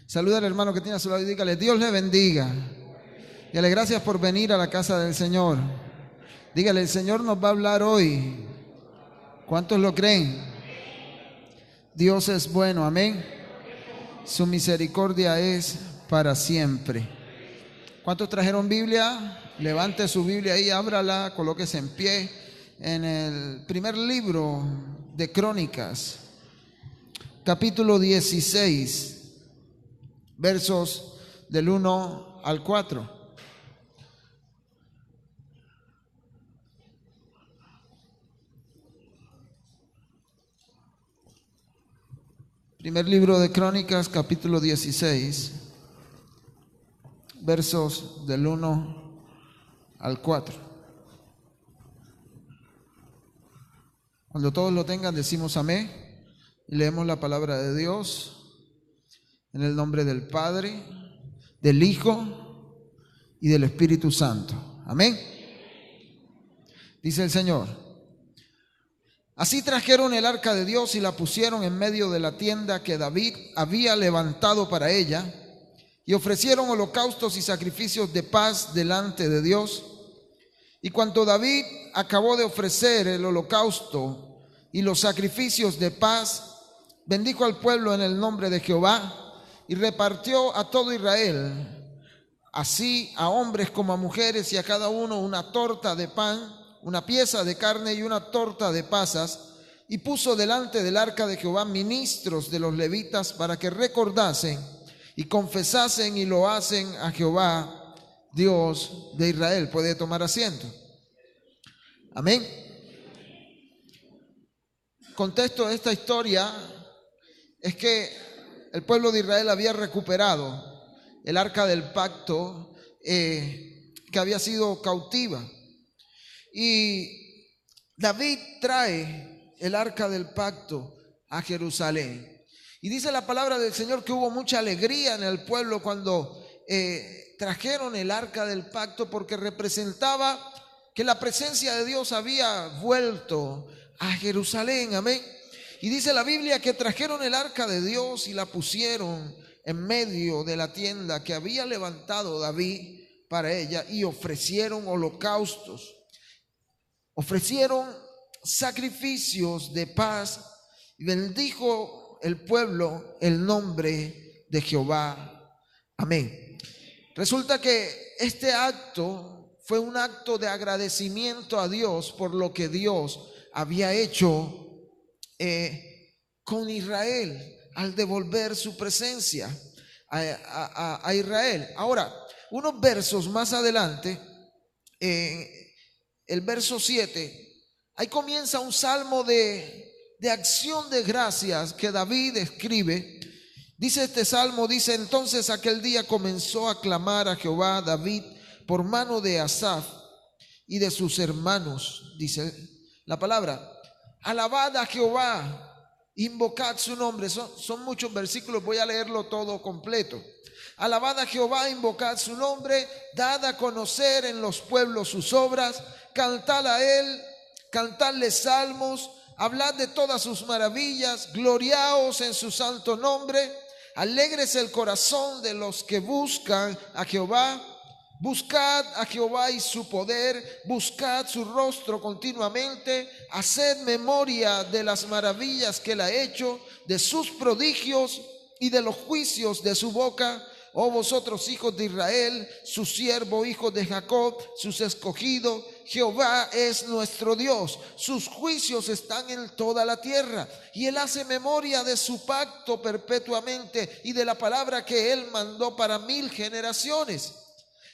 Saluda al hermano que tiene a su lado y dígale: Dios le bendiga. Dígale: gracias por venir a la casa del Señor. Dígale: el Señor nos va a hablar hoy. ¿Cuántos lo creen? Dios es bueno, amén. Su misericordia es para siempre. ¿Cuántos trajeron Biblia? Levante su Biblia ahí, ábrala, colóquese en pie en el primer libro de Crónicas, capítulo 16, versos del 1 al 4. Primer libro de Crónicas, capítulo 16, versos del 1 al 4. Cuando todos lo tengan, decimos amén y leemos la palabra de Dios en el nombre del Padre, del Hijo y del Espíritu Santo. Amén. Dice el Señor: así trajeron el arca de Dios y la pusieron en medio de la tienda que David había levantado para ella, y ofrecieron holocaustos y sacrificios de paz delante de Dios. Y cuando David acabó de ofrecer el holocausto y los sacrificios de paz, bendijo al pueblo en el nombre de Jehová y repartió a todo Israel, así a hombres como a mujeres, y a cada uno una torta de pan, una pieza de carne y una torta de pasas, y puso delante del arca de Jehová ministros de los levitas para que recordasen y confesasen y lo hacen a Jehová, Dios de Israel. Puede tomar asiento. Amén. Contexto de esta historia es que el pueblo de Israel había recuperado el arca del pacto que había sido cautiva. Y David trae el arca del pacto a Jerusalén. Y dice la palabra del Señor que hubo mucha alegría en el pueblo cuando trajeron el arca del pacto, porque representaba que la presencia de Dios había vuelto a Jerusalén. Amén. Y dice la Biblia que trajeron el arca de Dios y la pusieron en medio de la tienda que había levantado David para ella, y ofrecieron holocaustos. Ofrecieron sacrificios de paz y bendijo el pueblo el nombre de Jehová. Amén. Resulta que este acto fue un acto de agradecimiento a Dios por lo que Dios había hecho con Israel al devolver su presencia a Israel. Ahora, unos versos más adelante, el verso 7, ahí comienza un salmo de acción de gracias que David escribe. Dice este salmo, dice: entonces aquel día comenzó a clamar a Jehová David por mano de Asaf y de sus hermanos. Dice la palabra: alabad a Jehová, invocad su nombre. Son muchos versículos, voy a leerlo todo completo. Alabad a Jehová, invocad su nombre, dad a conocer en los pueblos sus obras, cantad a él, cantadle salmos, hablad de todas sus maravillas, gloriaos en su santo nombre, alégrese el corazón de los que buscan a Jehová. Buscad a Jehová y su poder, buscad su rostro continuamente, haced memoria de las maravillas que él ha hecho, de sus prodigios y de los juicios de su boca. Oh vosotros hijos de Israel, su siervo, hijos de Jacob, sus escogidos, Jehová es nuestro Dios, sus juicios están en toda la tierra, y él hace memoria de su pacto perpetuamente y de la palabra que él mandó para 1000 generaciones,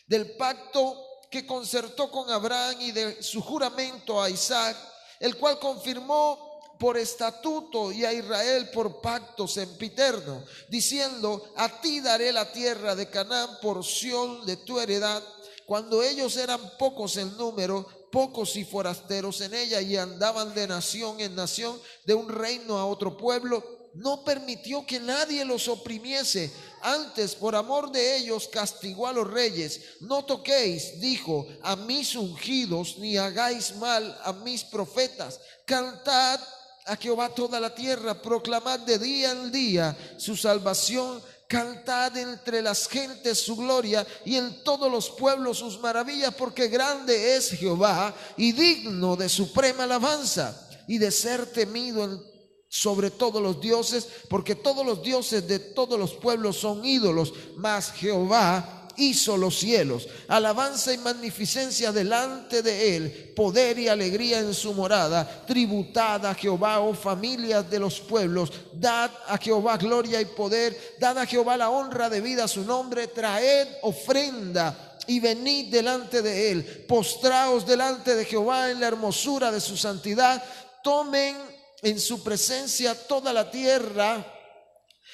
del pacto que concertó con Abraham y de su juramento a Isaac, el cual confirmó por estatuto, y a Israel por pacto sempiterno, diciendo: a ti daré la tierra de Canaán, porción de tu heredad. Cuando ellos eran pocos en número, pocos y forasteros en ella, y andaban de nación en nación, de un reino a otro pueblo, no permitió que nadie los oprimiese. Antes, por amor de ellos, castigó a los reyes. No toquéis, dijo, a mis ungidos, ni hagáis mal a mis profetas. Cantad a Jehová toda la tierra, proclamad de día en día su salvación, Cantad entre las gentes su gloria y en todos los pueblos sus maravillas, porque grande es Jehová y digno de suprema alabanza y de ser temido sobre todos los dioses, porque todos los dioses de todos los pueblos son ídolos, mas Jehová hizo los cielos. Alabanza y magnificencia delante de él, poder y alegría en su morada. Tributad a Jehová, oh familias de los pueblos, dad a Jehová gloria y poder, dad a Jehová la honra debida a su nombre. Traed ofrenda y venid delante de él, postraos delante de Jehová en la hermosura de su santidad. Tomen en su presencia toda la tierra.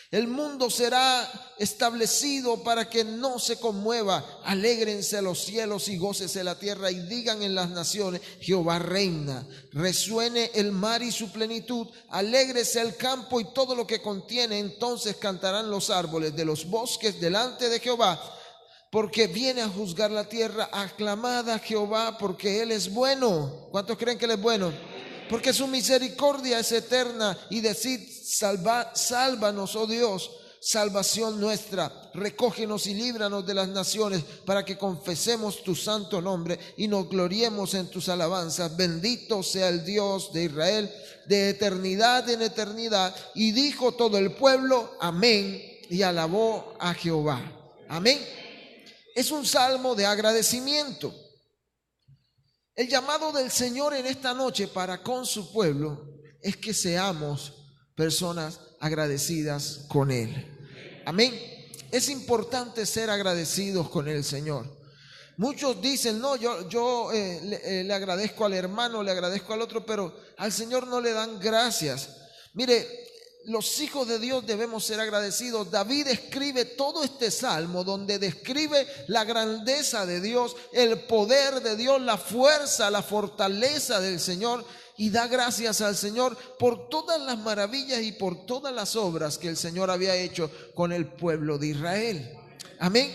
El mundo será establecido para que no se conmueva. Alégrense los cielos y gócese la tierra, y digan en las naciones: Jehová reina. Resuene el mar y su plenitud, alégrese el campo y todo lo que contiene. Entonces cantarán los árboles de los bosques delante de Jehová, porque viene a juzgar la tierra. Aclamad a Jehová, porque él es bueno. ¿Cuántos creen que él es bueno? Porque su misericordia es eterna. Y decid: sálvanos, oh Dios, salvación nuestra. Recógenos y líbranos de las naciones, para que confesemos tu santo nombre y nos gloriemos en tus alabanzas. Bendito sea el Dios de Israel, de eternidad en eternidad. Y dijo todo el pueblo: amén, y alabó a Jehová. Amén. Es un salmo de agradecimiento. El llamado del Señor en esta noche para con su pueblo es que seamos personas agradecidas con Él. Amén. Es importante ser agradecidos con el Señor. Muchos dicen: no, yo le agradezco al hermano, le agradezco al otro, pero al Señor no le dan gracias. Mire, los hijos de Dios debemos ser agradecidos. David escribe todo este salmo donde describe la grandeza de Dios, el poder de Dios, la fuerza, la fortaleza del Señor, y da gracias al Señor por todas las maravillas y por todas las obras que el Señor había hecho con el pueblo de Israel. Amén.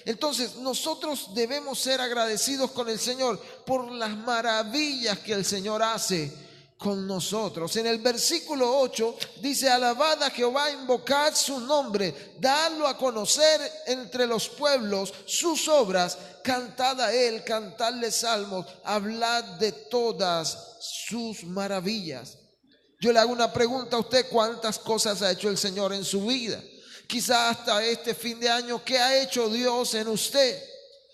Entonces nosotros debemos ser agradecidos con el Señor por las maravillas que el Señor hace con nosotros. En el versículo 8 dice: alabad a Jehová, invocad su nombre, dadlo a conocer entre los pueblos sus obras, cantad a él, cantadle salmos, hablad de todas sus maravillas. Yo le hago una pregunta a usted: ¿cuántas cosas ha hecho el Señor en su vida? Quizá hasta este fin de año, ¿qué ha hecho Dios en usted?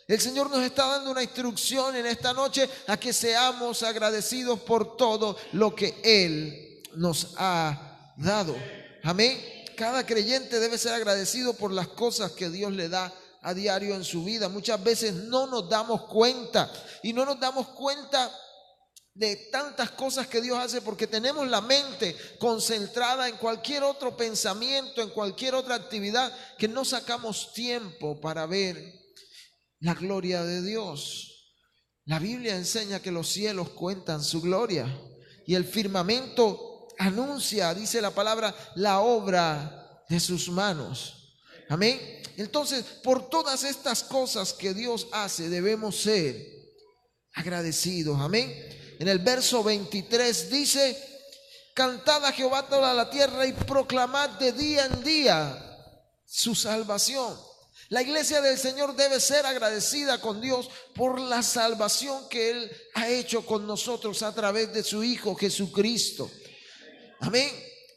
El Señor nos está dando una instrucción en esta noche a que seamos agradecidos por todo lo que Él nos ha dado. Amén. Cada creyente debe ser agradecido por las cosas que Dios le da a diario en su vida. Muchas veces no nos damos cuenta, y no nos damos cuenta de tantas cosas que Dios hace porque tenemos la mente concentrada en cualquier otro pensamiento, en cualquier otra actividad, que no sacamos tiempo para ver la gloria de Dios. La Biblia enseña que los cielos cuentan su gloria y el firmamento anuncia, dice la palabra, la obra de sus manos. Amén. Entonces, por todas estas cosas que Dios hace, debemos ser agradecidos. Amén. En el verso 23 dice: cantad a Jehová toda la tierra y proclamad de día en día su salvación. La iglesia del Señor debe ser agradecida con Dios por la salvación que Él ha hecho con nosotros a través de su Hijo Jesucristo. Amén.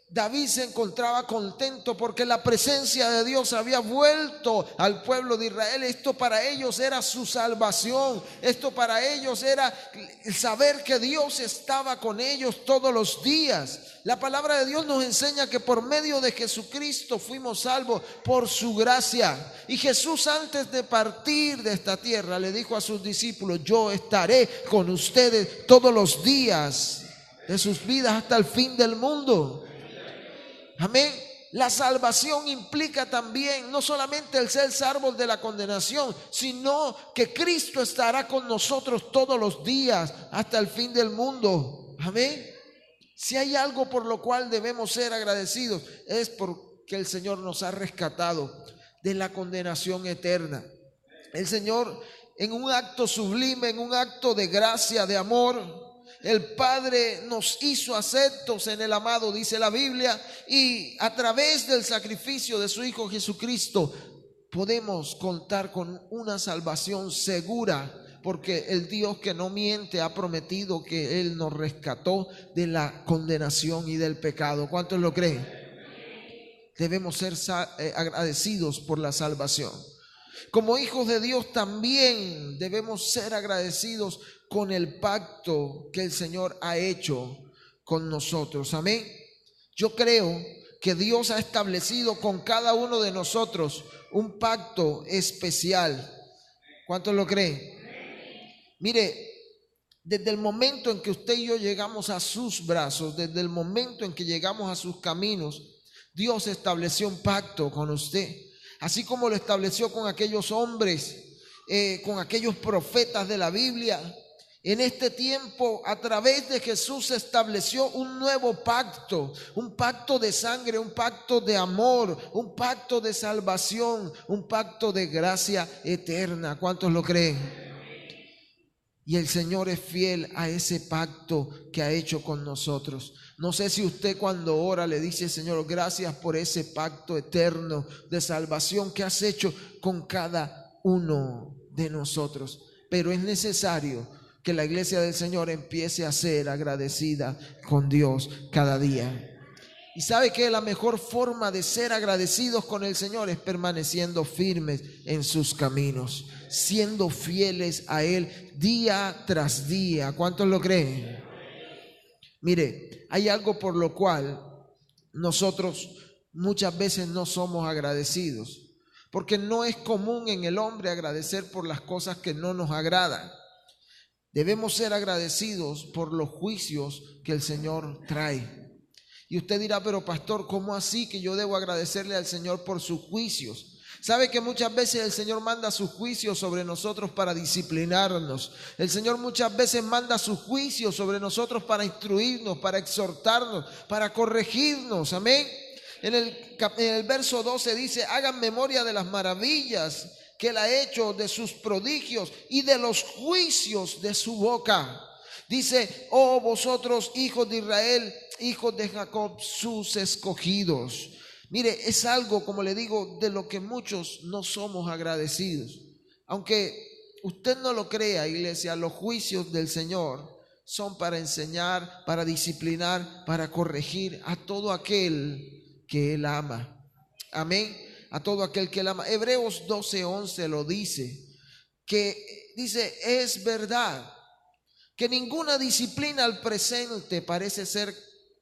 David se encontraba contento porque la presencia de Dios había vuelto al pueblo de Israel. Esto para ellos era su salvación. Esto para ellos era el saber que Dios estaba con ellos todos los días. La palabra de Dios nos enseña que por medio de Jesucristo fuimos salvos por su gracia. Y Jesús, antes de partir de esta tierra, le dijo a sus discípulos: yo estaré con ustedes todos los días de sus vidas hasta el fin del mundo. Amén. La salvación implica también no solamente el ser salvos de la condenación, sino que Cristo estará con nosotros todos los días hasta el fin del mundo. Amén. Si hay algo por lo cual debemos ser agradecidos, es porque el Señor nos ha rescatado de la condenación eterna. El Señor, en un acto sublime, en un acto de gracia, de amor, el Padre nos hizo aceptos en el amado, dice la Biblia, y a través del sacrificio de su Hijo Jesucristo podemos contar con una salvación segura, porque el Dios que no miente ha prometido que Él nos rescató de la condenación y del pecado. ¿Cuántos lo creen? Debemos ser agradecidos por la salvación. Como hijos de Dios también debemos ser agradecidos con el pacto que el Señor ha hecho con nosotros. Amén. Yo creo que Dios ha establecido con cada uno de nosotros un pacto especial. ¿Cuántos lo creen? Mire, desde el momento en que usted y yo llegamos a sus brazos, desde el momento en que llegamos a sus caminos, Dios estableció un pacto con usted, así como lo estableció con aquellos hombres, con aquellos profetas de la Biblia. En este tiempo, a través de Jesús, se estableció un nuevo pacto, un pacto de sangre, un pacto de amor, un pacto de salvación, un pacto de gracia eterna. ¿Cuántos lo creen? Y el Señor es fiel a ese pacto que ha hecho con nosotros. No sé si usted cuando ora le dice: Señor, gracias por ese pacto eterno de salvación que has hecho con cada uno de nosotros. Pero es necesario que la iglesia del Señor empiece a ser agradecida con Dios cada día. Y sabe que la mejor forma de ser agradecidos con el Señor es permaneciendo firmes en sus caminos, siendo fieles a Él día tras día. ¿Cuántos lo creen? Mire, hay algo por lo cual nosotros muchas veces no somos agradecidos, porque no es común en el hombre agradecer por las cosas que no nos agradan. Debemos ser agradecidos por los juicios que el Señor trae. Y usted dirá: pero pastor, ¿cómo así que yo debo agradecerle al Señor por sus juicios? ¿Sabe que muchas veces el Señor manda sus juicios sobre nosotros para disciplinarnos? El Señor muchas veces manda sus juicios sobre nosotros para instruirnos, para exhortarnos, para corregirnos. Amén. En el verso 12 dice: hagan memoria de las maravillas que Él ha hecho, de sus prodigios y de los juicios de su boca. Dice: oh vosotros, hijos de Israel, hijos de Jacob, sus escogidos. Mire, es algo, como le digo, de lo que muchos no somos agradecidos. Aunque usted no lo crea, iglesia, los juicios del Señor son para enseñar, para disciplinar, para corregir a todo aquel que Él ama. Amén. A todo aquel que Él ama. Hebreos 12:11 lo dice, que dice: es verdad que ninguna disciplina al presente parece ser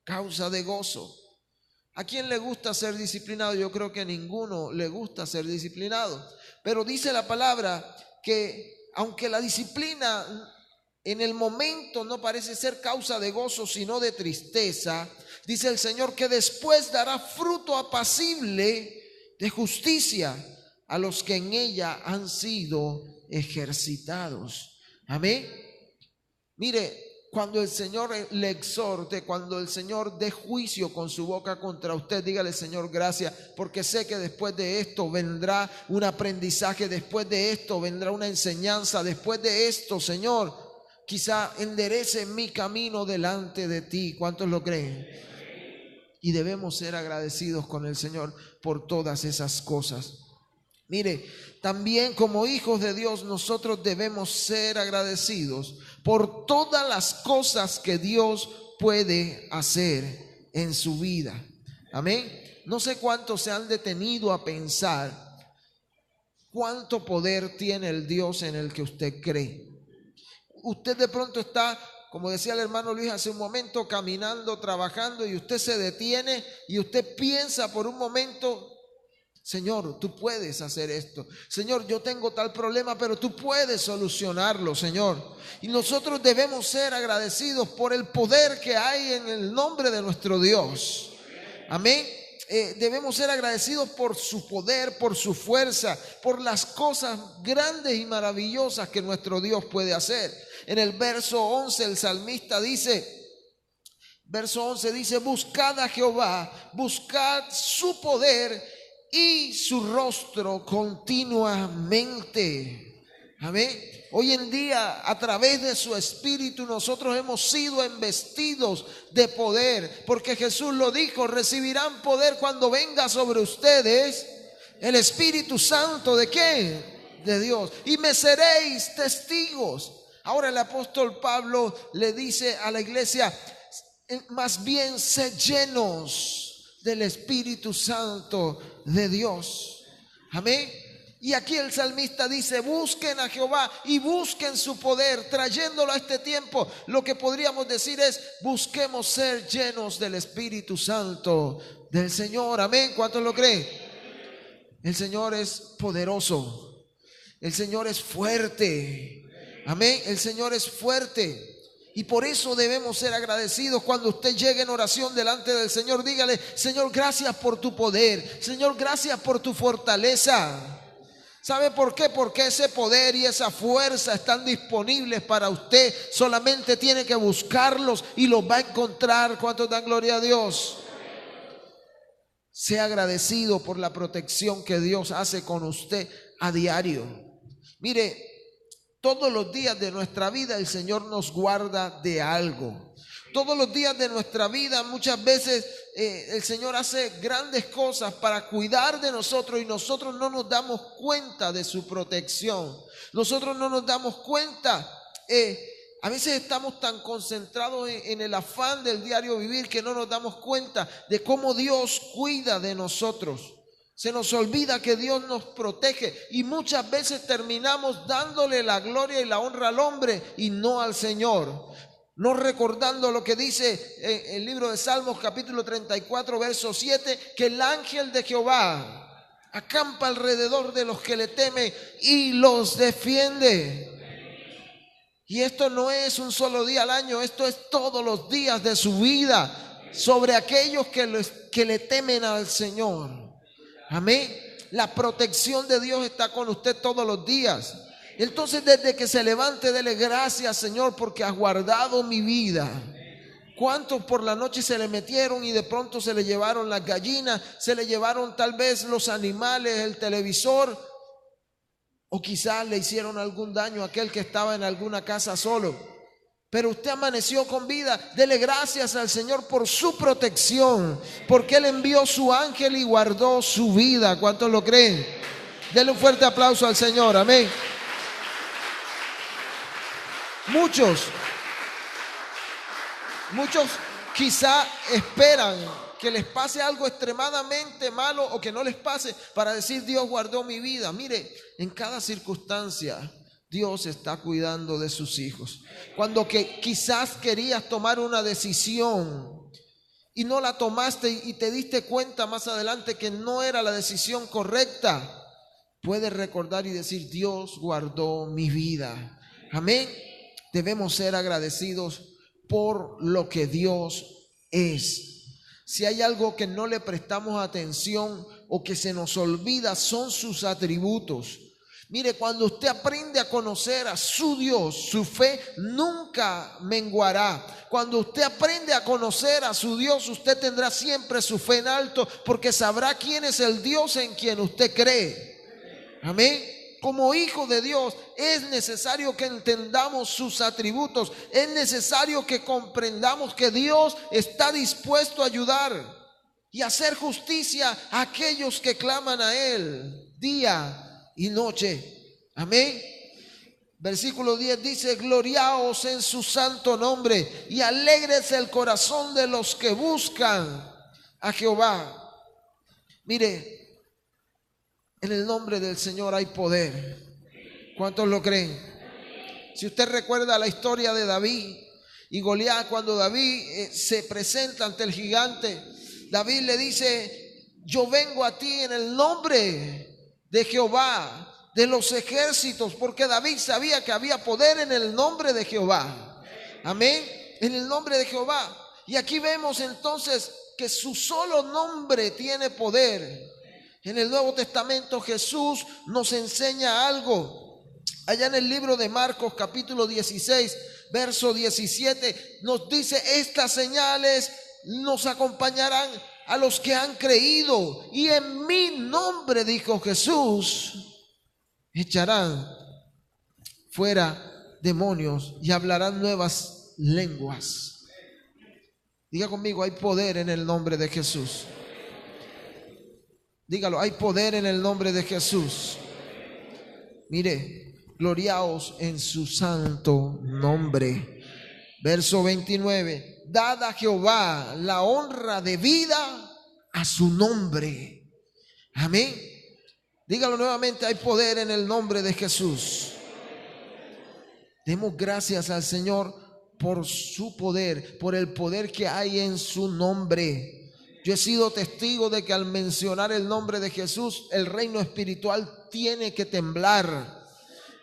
causa de gozo. ¿A quién le gusta ser disciplinado? Yo creo que a ninguno le gusta ser disciplinado. Pero dice la palabra que aunque la disciplina en el momento no parece ser causa de gozo, sino de tristeza, dice el Señor que después dará fruto apacible de justicia a los que en ella han sido ejercitados. Amén. Mire, cuando el Señor le exhorte, cuando el Señor dé juicio con su boca contra usted, dígale: Señor, gracias, porque sé que después de esto vendrá un aprendizaje, después de esto vendrá una enseñanza, después de esto, Señor, quizá enderece mi camino delante de ti. ¿Cuántos lo creen? Y debemos ser agradecidos con el Señor por todas esas cosas. Mire, también como hijos de Dios nosotros debemos ser agradecidos por todas las cosas que Dios puede hacer en su vida. Amén. No sé cuántos se han detenido a pensar cuánto poder tiene el Dios en el que usted cree. Usted de pronto está, como decía el hermano Luis hace un momento, caminando, trabajando, y usted se detiene y usted piensa por un momento: Señor, tú puedes hacer esto. Señor, yo tengo tal problema, pero tú puedes solucionarlo, Señor. Y nosotros debemos ser agradecidos por el poder que hay en el nombre de nuestro Dios. Amén. Debemos ser agradecidos por su poder, por su fuerza, por las cosas grandes y maravillosas que nuestro Dios puede hacer. En el verso 11 el salmista dice, buscad a Jehová, buscad su poder y su rostro continuamente. Amén. Hoy en día, a través de su Espíritu, nosotros hemos sido embestidos de poder, porque Jesús lo dijo: recibirán poder cuando venga sobre ustedes el Espíritu Santo. ¿De qué? De Dios. Y me seréis testigos. Ahora el apóstol Pablo le dice a la iglesia: más bien sed llenos del Espíritu Santo de Dios. Amén. Y aquí el salmista dice: busquen a Jehová y busquen su poder. Trayéndolo a este tiempo, lo que podríamos decir es: busquemos ser llenos del Espíritu Santo del Señor. Amén. ¿Cuántos lo creen? El Señor es poderoso. El Señor es fuerte. Amén. El Señor es fuerte. Y por eso debemos ser agradecidos. Cuando usted llegue en oración delante del Señor, dígale: Señor, gracias por tu poder. Señor, gracias por tu fortaleza. ¿Sabe por qué? Porque ese poder y esa fuerza están disponibles para usted. Solamente tiene que buscarlos y los va a encontrar. ¿Cuántos dan gloria a Dios? Sea agradecido por la protección que Dios hace con usted a diario. Mire, todos los días de nuestra vida el Señor nos guarda de algo. Todos los días de nuestra vida muchas veces el Señor hace grandes cosas para cuidar de nosotros y nosotros no nos damos cuenta de su protección. Nosotros no nos damos cuenta. A veces estamos tan concentrados en el afán del diario vivir que no nos damos cuenta de cómo Dios cuida de nosotros. Se nos olvida que Dios nos protege y muchas veces terminamos dándole la gloria y la honra al hombre y no al Señor. No recordando lo que dice el libro de Salmos capítulo 34 verso 7, que el ángel de Jehová acampa alrededor de los que le temen y los defiende. Y esto no es un solo día al año, esto es todos los días de su vida sobre aquellos que le temen al Señor. Amén. La protección de Dios está con usted todos los días. Entonces, desde que se levante, dele gracias, Señor, porque has guardado mi vida. ¿Cuántos por la noche se le metieron y de pronto se le llevaron las gallinas, se le llevaron tal vez los animales, el televisor, o quizás le hicieron algún daño a aquel que estaba en alguna casa solo? Pero usted amaneció con vida. Dele gracias al Señor por su protección, porque Él envió su ángel y guardó su vida. ¿Cuántos lo creen? Dele un fuerte aplauso al Señor. Amén. Muchos quizá esperan que les pase algo extremadamente malo o que no les pase para decir: Dios guardó mi vida. Mire, en cada circunstancia Dios está cuidando de sus hijos. Cuando que quizás querías tomar una decisión y no la tomaste y te diste cuenta más adelante que no era la decisión correcta, puedes recordar y decir: Dios guardó mi vida. Amén. Debemos ser agradecidos por lo que Dios es. Si hay algo que no le prestamos atención o que se nos olvida, son sus atributos. Mire, cuando usted aprende a conocer a su Dios, su fe nunca menguará. Cuando usted aprende a conocer a su Dios, usted tendrá siempre su fe en alto, porque sabrá quién es el Dios en quien usted cree. Amén. Como hijo de Dios es necesario que entendamos sus atributos. Es necesario que comprendamos que Dios está dispuesto a ayudar y hacer justicia a aquellos que claman a Él día y noche. Amén. Versículo 10 dice: gloriaos en su santo nombre y alégrese el corazón de los que buscan a Jehová. Mire, en el nombre del Señor hay poder. ¿Cuántos lo creen? Si usted recuerda la historia de David y Goliat, cuando David se presenta ante el gigante, David le dice: yo vengo a ti en el nombre de Jehová de los ejércitos, porque David sabía que había poder en el nombre de Jehová. Amén. En el nombre de Jehová. Y aquí vemos entonces que su solo nombre tiene poder. En el Nuevo Testamento Jesús nos enseña algo. Allá en el libro de Marcos capítulo 16 verso 17 nos dice: estas señales nos acompañarán a los que han creído, y en mi nombre, dijo Jesús, echarán fuera demonios y hablarán nuevas lenguas. Diga conmigo, hay poder en el nombre de Jesús. Dígalo, hay poder en el nombre de Jesús. Mire, gloriaos en su santo nombre. Verso 29. Dad a Jehová la honra debida a su nombre. Amén. Dígalo nuevamente, hay poder en el nombre de Jesús. Demos gracias al Señor por su poder, por el poder que hay en su nombre. Yo he sido testigo de que al mencionar el nombre de Jesús, el reino espiritual tiene que temblar.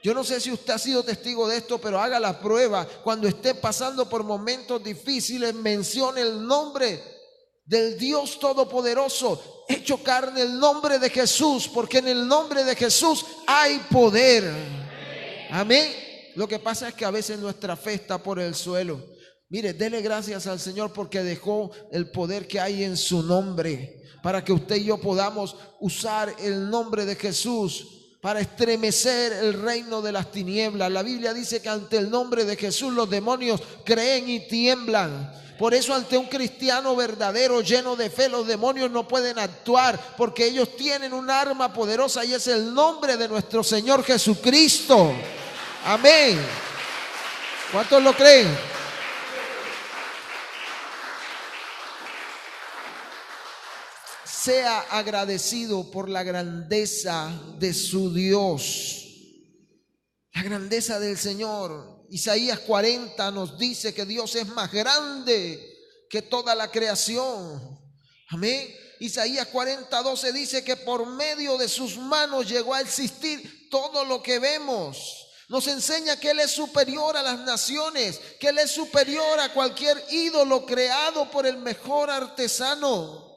Yo no sé si usted ha sido testigo de esto, pero haga la prueba. Cuando esté pasando por momentos difíciles, mencione el nombre del Dios Todopoderoso, hecho carne, el nombre de Jesús, porque en el nombre de Jesús hay poder. Amén. Lo que pasa es que a veces nuestra fe está por el suelo. Mire, dele gracias al Señor porque dejó el poder que hay en su nombre, para que usted y yo podamos usar el nombre de Jesús para estremecer el reino de las tinieblas. La Biblia dice que ante el nombre de Jesús los demonios creen y tiemblan. Por eso ante un cristiano verdadero, lleno de fe, los demonios no pueden actuar, porque ellos tienen un arma poderosa y es el nombre de nuestro Señor Jesucristo. Amén. ¿Cuántos lo creen? Sea agradecido por la grandeza de su Dios, la grandeza del Señor. Isaías 40 nos dice que Dios es más grande que toda la creación. Amén. Isaías 40:12 dice que por medio de sus manos llegó a existir todo lo que vemos. Nos enseña que Él es superior a las naciones, que Él es superior a cualquier ídolo creado por el mejor artesano.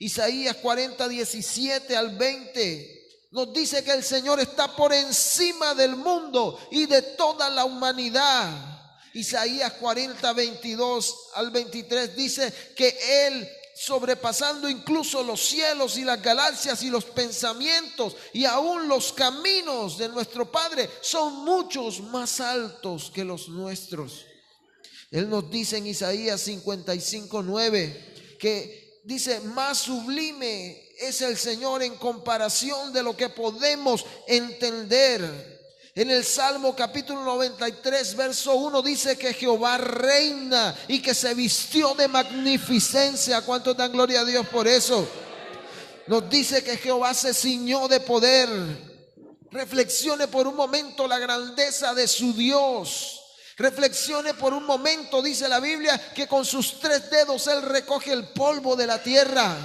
Isaías 40:17-20 nos dice que el Señor está por encima del mundo y de toda la humanidad. Isaías 40:22-23 dice que Él, sobrepasando incluso los cielos y las galaxias y los pensamientos y aún los caminos de nuestro Padre, son muchos más altos que los nuestros. Él nos dice en Isaías 55:9 que dice, más sublime es el Señor en comparación de lo que podemos entender. En el Salmo capítulo 93 verso 1 dice que Jehová reina y que se vistió de magnificencia. ¿Cuántos dan gloria a Dios por eso? Nos dice que Jehová se ciñó de poder. Reflexione por un momento la grandeza de su Dios. Reflexione por un momento, dice la Biblia, que con sus 3 dedos Él recoge el polvo de la tierra.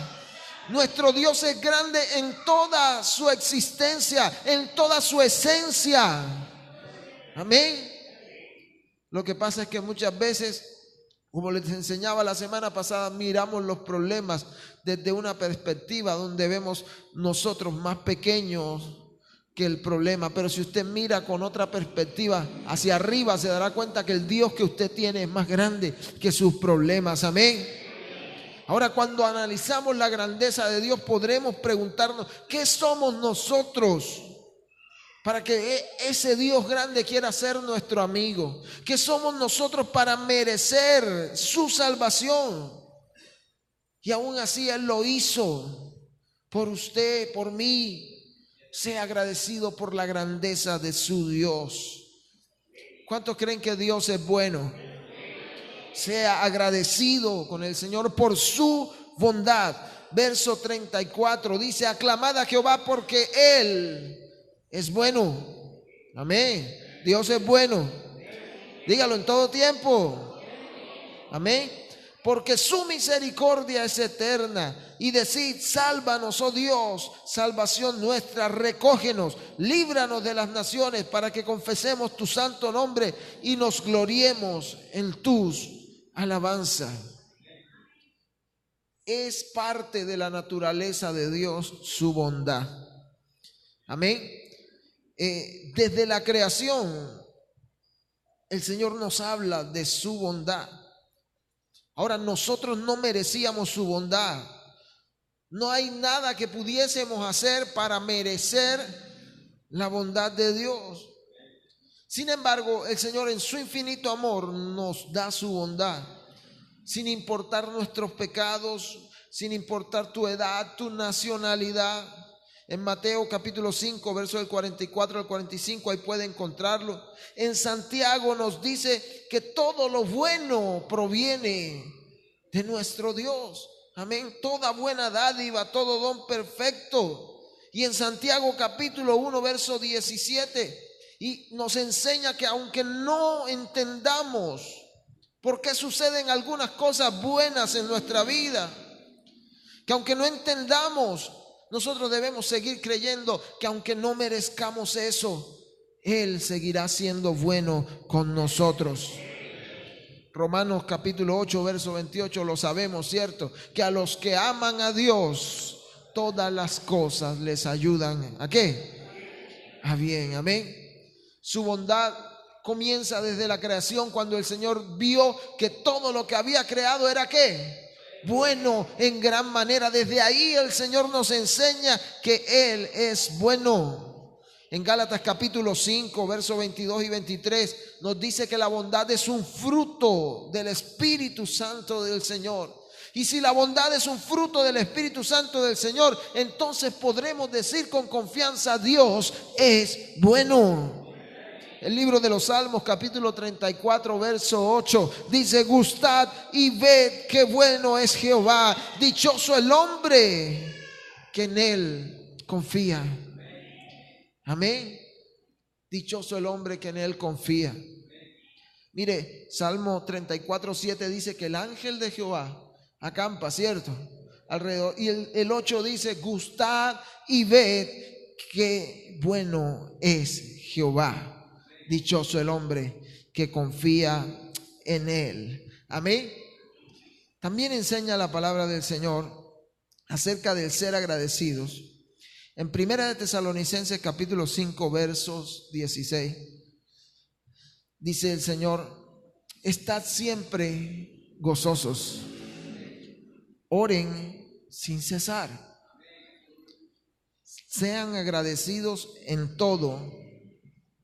Nuestro Dios es grande en toda su existencia, en toda su esencia. Amén. Lo que pasa es que muchas veces, como les enseñaba la semana pasada, miramos los problemas desde una perspectiva donde vemos nosotros más pequeños que el problema. Pero si usted mira con otra perspectiva hacia arriba, se dará cuenta que el Dios que usted tiene es más grande que sus problemas. Amén. Ahora, cuando analizamos la grandeza de Dios, podremos preguntarnos, ¿qué somos nosotros para que ese Dios grande quiera ser nuestro amigo? ¿Qué somos nosotros para merecer su salvación? Y aún así Él lo hizo por usted, por mí. Sea agradecido por la grandeza de su Dios. ¿Cuántos creen que Dios es bueno? Sea agradecido con el Señor por su bondad. Verso 34 dice, aclamad a Jehová porque Él es bueno. Amén. Dios es bueno. Dígalo en todo tiempo. Amén. Porque su misericordia es eterna. Y decid, sálvanos, oh Dios, salvación nuestra, recógenos, líbranos de las naciones, para que confesemos tu santo nombre y nos gloriemos en tus alabanzas. Es parte de la naturaleza de Dios su bondad. Amén. Desde la creación, el Señor nos habla de su bondad. Ahora, nosotros no merecíamos su bondad. No hay nada que pudiésemos hacer para merecer la bondad de Dios. Sin embargo, el Señor en su infinito amor nos da su bondad, sin importar nuestros pecados, sin importar tu edad, tu nacionalidad. En Mateo capítulo 5, verso del 44 al 45, ahí puede encontrarlo. En Santiago nos dice que todo lo bueno proviene de nuestro Dios. Amén. Toda buena dádiva, todo don perfecto. Y en Santiago capítulo 1, verso 17, y nos enseña que aunque no entendamos por qué suceden algunas cosas buenas en nuestra vida, que aunque no entendamos, nosotros debemos seguir creyendo que aunque no merezcamos eso, Él seguirá siendo bueno con nosotros. Romanos capítulo 8, verso 28, lo sabemos, ¿cierto? Que a los que aman a Dios, todas las cosas les ayudan. ¿A qué? A bien, amén. Su bondad comienza desde la creación, cuando el Señor vio que todo lo que había creado era ¿qué? Bueno en gran manera. Desde ahí el Señor nos enseña que Él es bueno. En Gálatas capítulo 5, versos 22 y 23 nos dice que la bondad es un fruto del Espíritu Santo del Señor. Y si la bondad es un fruto del Espíritu Santo del Señor, entonces podremos decir con confianza: Dios es bueno. El libro de los Salmos capítulo 34 verso 8 dice: gustad y ved qué bueno es Jehová, dichoso el hombre que en él confía. Amén. Dichoso el hombre que en él confía. Mire, Salmo 34, 7 dice que el ángel de Jehová acampa, ¿cierto?, alrededor. Y el 8 dice: gustad y ved qué bueno es Jehová. Dichoso el hombre que confía en él. Amén. También enseña la palabra del Señor acerca del ser agradecidos. En Primera de Tesalonicenses capítulo 5 versos 16 dice el Señor: estad siempre gozosos, oren sin cesar, sean agradecidos en todo,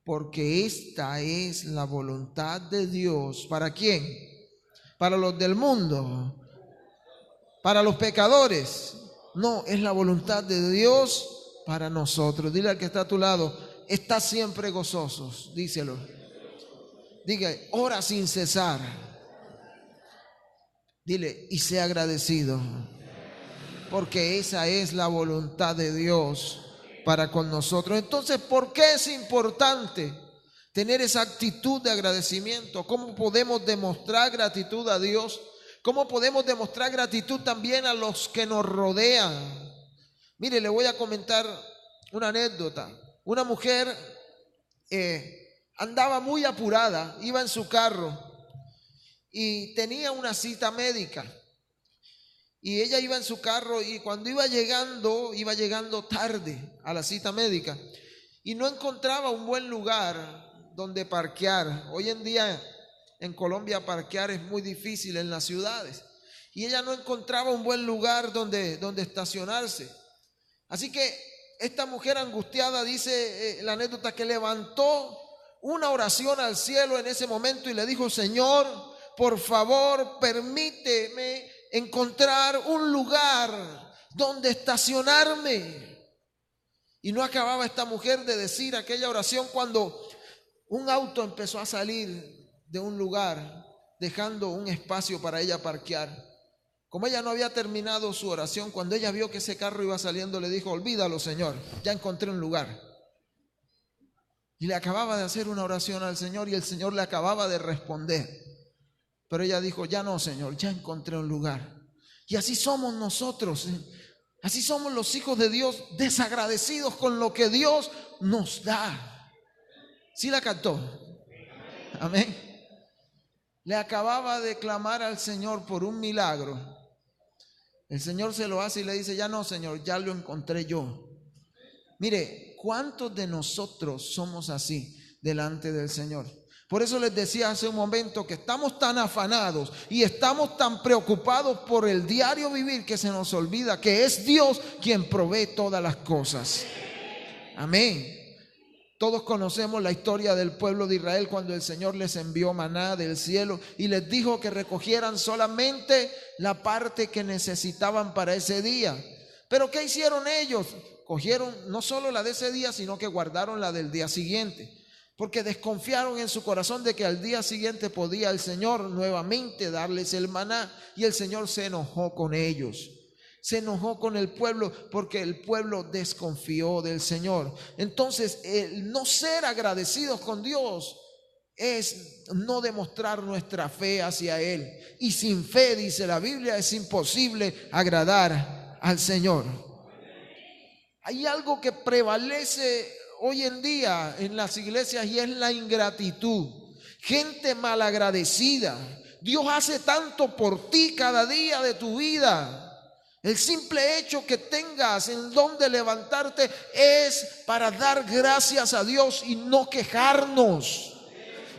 porque esta es la voluntad de Dios. ¿Para quién? Para los del mundo, para los pecadores. No, es la voluntad de Dios para nosotros. Dile al que está a tu lado: está siempre gozosos. Díselo. Diga: ora sin cesar. Dile: y sea agradecido, porque esa es la voluntad de Dios para con nosotros. Entonces, ¿por qué es importante tener esa actitud de agradecimiento? ¿Cómo podemos demostrar gratitud a Dios? ¿Cómo podemos demostrar gratitud también a los que nos rodean? Mire, le voy a comentar una anécdota. Una mujer andaba muy apurada, iba en su carro y tenía una cita médica. Y ella iba en su carro, y cuando iba llegando tarde a la cita médica y no encontraba un buen lugar donde parquear. Hoy en día en Colombia parquear es muy difícil en las ciudades, y ella no encontraba un buen lugar donde estacionarse. Así que esta mujer angustiada, dice la anécdota, que levantó una oración al cielo en ese momento y le dijo: Señor, por favor, permíteme encontrar un lugar donde estacionarme. Y no acababa esta mujer de decir aquella oración cuando un auto empezó a salir de un lugar, dejando un espacio para ella parquear. Como ella no había terminado su oración, cuando ella vio que ese carro iba saliendo, le dijo: olvídalo, Señor, ya encontré un lugar. Y le acababa de hacer una oración al Señor y el Señor le acababa de responder. Pero ella dijo: ya no, Señor, ya encontré un lugar. Y así somos nosotros, así somos los hijos de Dios, desagradecidos con lo que Dios nos da. ¿Sí la cantó? Amén. Le acababa de clamar al Señor por un milagro. El Señor se lo hace y le dice: ya no, Señor, ya lo encontré yo. Mire, ¿cuántos de nosotros somos así delante del Señor? Por eso les decía hace un momento que estamos tan afanados y estamos tan preocupados por el diario vivir que se nos olvida que es Dios quien provee todas las cosas. Amén. Todos conocemos la historia del pueblo de Israel cuando el Señor les envió maná del cielo y les dijo que recogieran solamente la parte que necesitaban para ese día. Pero ¿qué hicieron ellos? Cogieron no solo la de ese día, sino que guardaron la del día siguiente, porque desconfiaron en su corazón de que al día siguiente podía el Señor nuevamente darles el maná, y el Señor se enojó con ellos. Se enojó con el pueblo porque el pueblo desconfió del Señor. Entonces, el no ser agradecidos con Dios es no demostrar nuestra fe hacia Él. Y sin fe, dice la Biblia, es imposible agradar al Señor. Hay algo que prevalece hoy en día en las iglesias y es la ingratitud. Gente malagradecida. Dios hace tanto por ti cada día de tu vida. El simple hecho que tengas en donde levantarte es para dar gracias a Dios y no quejarnos.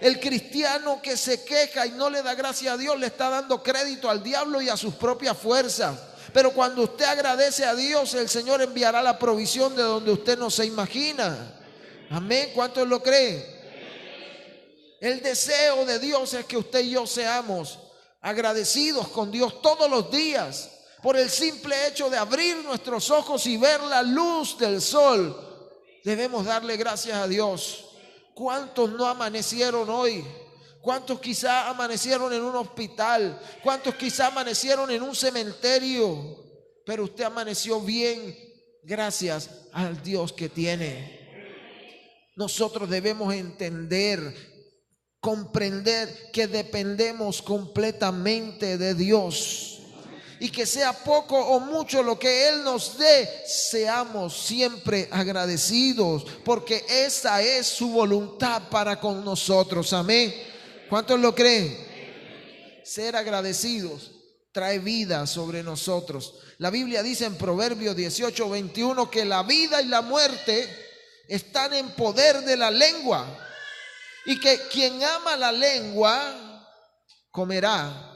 El cristiano que se queja y no le da gracias a Dios le está dando crédito al diablo y a sus propias fuerzas. Pero cuando usted agradece a Dios, el Señor enviará la provisión de donde usted no se imagina. Amén. ¿Cuántos lo creen? El deseo de Dios es que usted y yo seamos agradecidos con Dios todos los días. Por el simple hecho de abrir nuestros ojos y ver la luz del sol, debemos darle gracias a Dios. ¿Cuántos no amanecieron hoy? ¿Cuántos quizá amanecieron en un hospital? ¿Cuántos quizá amanecieron en un cementerio? Pero usted amaneció bien gracias al Dios que tiene. Nosotros debemos entender, comprender que dependemos completamente de Dios. Y que sea poco o mucho lo que Él nos dé, seamos siempre agradecidos, porque esa es su voluntad para con nosotros. Amén. ¿Cuántos lo creen? Ser agradecidos trae vida sobre nosotros. La Biblia dice en Proverbios 18:21 que la vida y la muerte están en poder de la lengua, y que quien ama la lengua comerá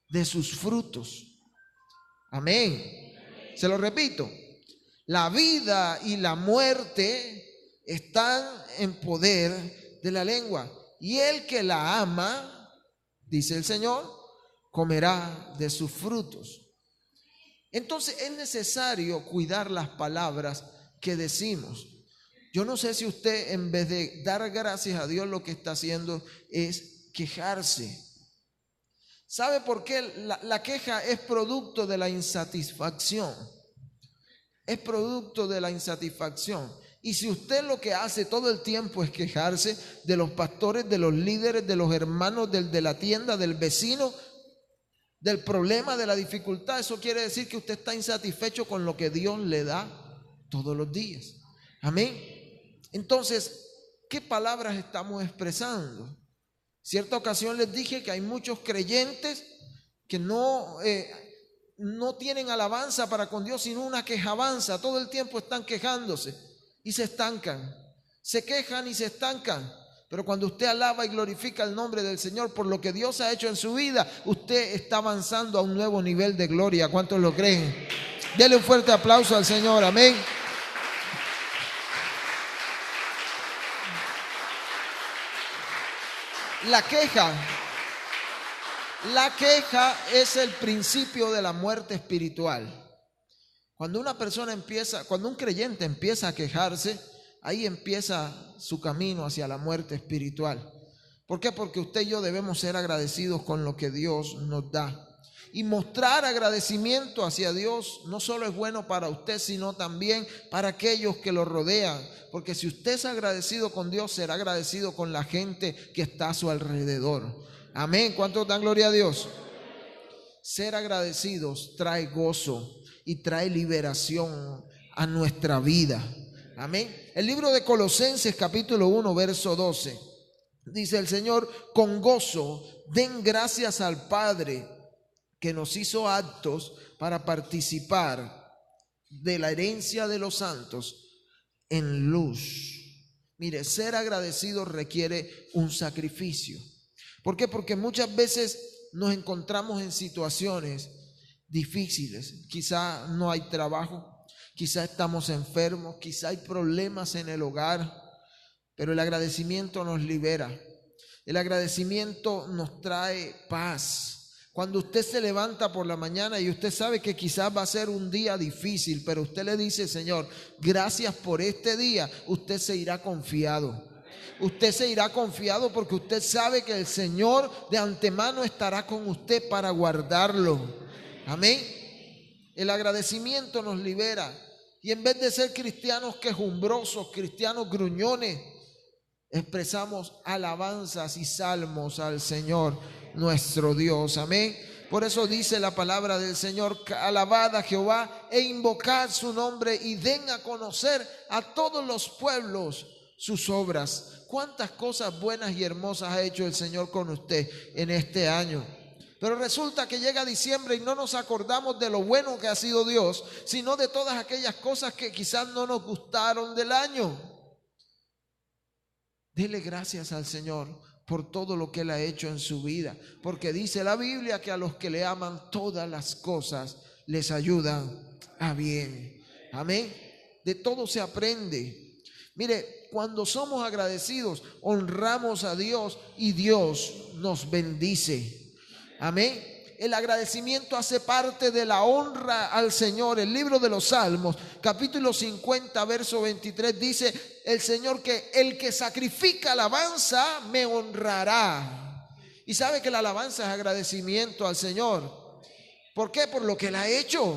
de sus frutos. Amén. Se lo repito. La vida y la muerte están en poder de la lengua. Y el que la ama, dice el Señor, comerá de sus frutos. Entonces es necesario cuidar las palabras que decimos. Yo no sé si usted, en vez de dar gracias a Dios, lo que está haciendo es quejarse. ¿Sabe por qué? La queja es producto de la insatisfacción. Es producto de la insatisfacción. Y si usted lo que hace todo el tiempo es quejarse de los pastores, de los líderes, de los hermanos, del de la tienda, del vecino, del problema, de la dificultad, eso quiere decir que usted está insatisfecho con lo que Dios le da todos los días. Amén. Entonces, ¿qué palabras estamos expresando? Cierta ocasión les dije que hay muchos creyentes que no tienen alabanza para con Dios, sino una quejabanza. Todo el tiempo están quejándose y se estancan. Se quejan y se estancan. Pero cuando usted alaba y glorifica el nombre del Señor por lo que Dios ha hecho en su vida, usted está avanzando a un nuevo nivel de gloria. ¿Cuántos lo creen? Dele un fuerte aplauso al Señor. Amén. La queja es el principio de la muerte espiritual. Cuando un creyente empieza a quejarse, ahí empieza su camino hacia la muerte espiritual. ¿Por qué? Porque usted y yo debemos ser agradecidos con lo que Dios nos da. Y mostrar agradecimiento hacia Dios no solo es bueno para usted, sino también para aquellos que lo rodean. Porque si usted es agradecido con Dios, será agradecido con la gente que está a su alrededor. Amén. ¿Cuántos dan gloria a Dios? Ser agradecidos trae gozo y trae liberación a nuestra vida. Amén. El libro de Colosenses capítulo 1 verso 12 dice el Señor: con gozo den gracias al Padre que nos hizo aptos para participar de la herencia de los santos en luz. Mire, ser agradecido requiere un sacrificio. ¿Por qué? Porque muchas veces nos encontramos en situaciones difíciles. Quizá no hay trabajo, quizá estamos enfermos, quizá hay problemas en el hogar, pero el agradecimiento nos libera. El agradecimiento nos trae paz. Cuando usted se levanta por la mañana y usted sabe que quizás va a ser un día difícil, pero usted le dice: Señor, gracias por este día, usted se irá confiado. Usted se irá confiado porque usted sabe que el Señor de antemano estará con usted para guardarlo. Amén. El agradecimiento nos libera. Y en vez de ser cristianos quejumbrosos, cristianos gruñones, expresamos alabanzas y salmos al Señor nuestro Dios. Amén. Por eso dice la palabra del Señor: alabad a Jehová e invocad su nombre y den a conocer a todos los pueblos sus obras. Cuántas cosas buenas y hermosas ha hecho el Señor con usted en este año. Pero resulta que llega diciembre y no nos acordamos de lo bueno que ha sido Dios, sino de todas aquellas cosas que quizás no nos gustaron del año. Dele gracias al Señor por todo lo que Él ha hecho en su vida, porque dice la Biblia que a los que le aman todas las cosas les ayudan a bien. Amén. De todo se aprende. Mire, cuando somos agradecidos, honramos a Dios y Dios nos bendice. Amén. El agradecimiento hace parte de la honra al Señor. El libro de los Salmos, capítulo 50, verso 23, dice el Señor que el que sacrifica alabanza me honrará. Y sabe que la alabanza es agradecimiento al Señor. ¿Por qué? Por lo que Él ha hecho.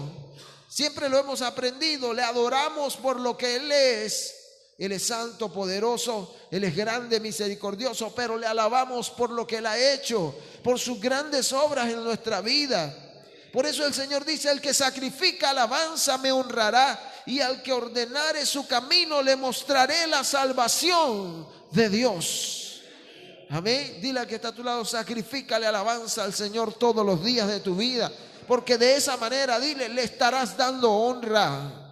Siempre lo hemos aprendido. Le adoramos por lo que Él es. Él es santo, poderoso, Él es grande, misericordioso, pero le alabamos por lo que Él ha hecho, por sus grandes obras en nuestra vida. Por eso el Señor dice: el que sacrifica alabanza me honrará, y al que ordenare su camino le mostraré la salvación de Dios. Amén. Dile al que está a tu lado: sacrifícale alabanza al Señor todos los días de tu vida, porque de esa manera, dile, le estarás dando honra.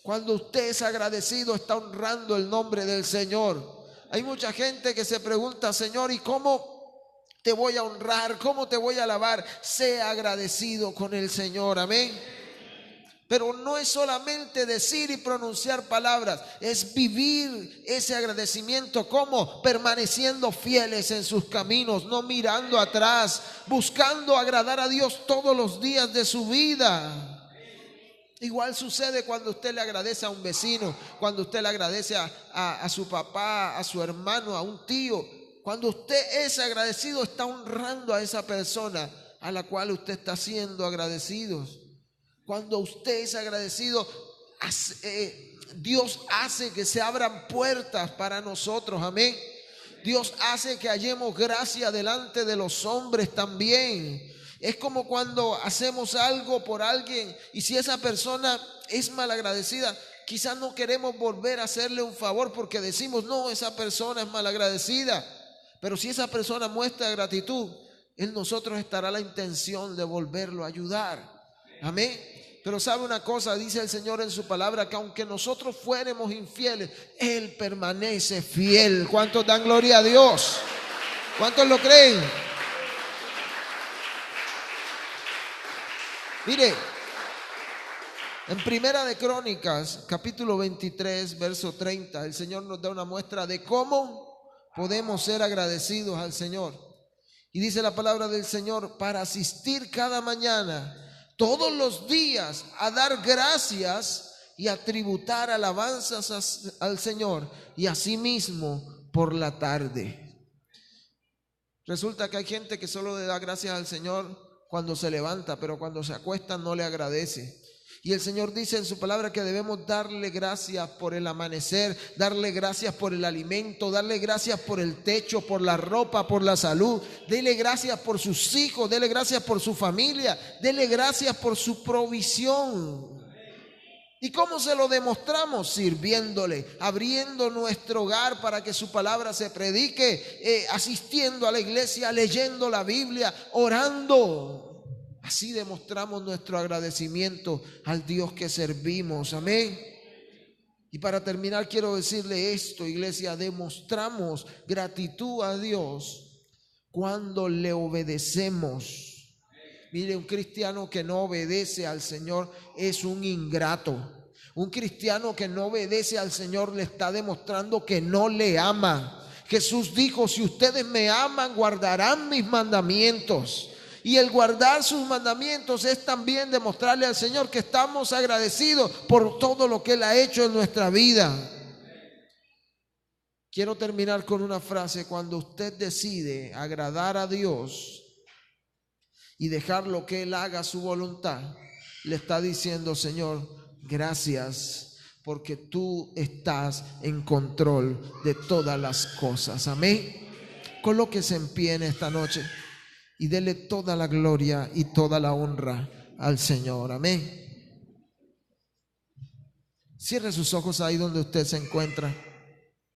Cuando usted es agradecido, está honrando el nombre del Señor. Hay mucha gente que se pregunta: Señor, ¿y cómo te voy a honrar? ¿Cómo te voy a alabar? Sea agradecido con el Señor. Amén. Pero no es solamente decir y pronunciar palabras, es vivir ese agradecimiento. ¿Cómo? Permaneciendo fieles en sus caminos, no mirando atrás, buscando agradar a Dios todos los días de su vida. Igual sucede cuando usted le agradece a un vecino, cuando usted le agradece a su papá, a su hermano, a un tío. Cuando usted es agradecido, está honrando a esa persona a la cual usted está siendo agradecido. Cuando usted es agradecido, Dios hace que se abran puertas para nosotros. Amén. Dios hace que hallemos gracia delante de los hombres también. Es como cuando hacemos algo por alguien y si esa persona es malagradecida, quizás no queremos volver a hacerle un favor porque decimos: no, esa persona es malagradecida. Pero si esa persona muestra gratitud, en nosotros estará la intención de volverlo a ayudar. Amén. Pero sabe una cosa, dice el Señor en su palabra, que aunque nosotros fuéramos infieles, Él permanece fiel. ¿Cuántos dan gloria a Dios? ¿Cuántos lo creen? Mire, en Primera de Crónicas, capítulo 23, verso 30, el Señor nos da una muestra de cómo podemos ser agradecidos al Señor. Y dice la palabra del Señor: para asistir cada mañana, todos los días, a dar gracias y a tributar alabanzas al Señor, y asimismo por la tarde. Resulta que hay gente que solo le da gracias al Señor cuando se levanta, pero cuando se acuesta no le agradece. Y el Señor dice en su palabra que debemos darle gracias por el amanecer, darle gracias por el alimento, darle gracias por el techo, por la ropa, por la salud. Dele gracias por sus hijos, dele gracias por su familia, dele gracias por su provisión. ¿Y cómo se lo demostramos? Sirviéndole, abriendo nuestro hogar para que su palabra se predique, asistiendo a la iglesia, leyendo la Biblia, orando. Así demostramos nuestro agradecimiento al Dios que servimos. Amén. Y para terminar quiero decirle esto, iglesia: demostramos gratitud a Dios cuando le obedecemos. Mire, un cristiano que no obedece al Señor es un ingrato. Un cristiano que no obedece al Señor le está demostrando que no le ama. Jesús dijo: si ustedes me aman, guardarán mis mandamientos. Y el guardar sus mandamientos es también demostrarle al Señor que estamos agradecidos por todo lo que Él ha hecho en nuestra vida. Quiero terminar con una frase: cuando usted decide agradar a Dios y dejar lo que Él haga su voluntad, le está diciendo: Señor, gracias, porque tú estás en control de todas las cosas. Amén. Colóquese en pie en esta noche y dele toda la gloria y toda la honra al Señor. Amén. Cierre sus ojos ahí donde usted se encuentra.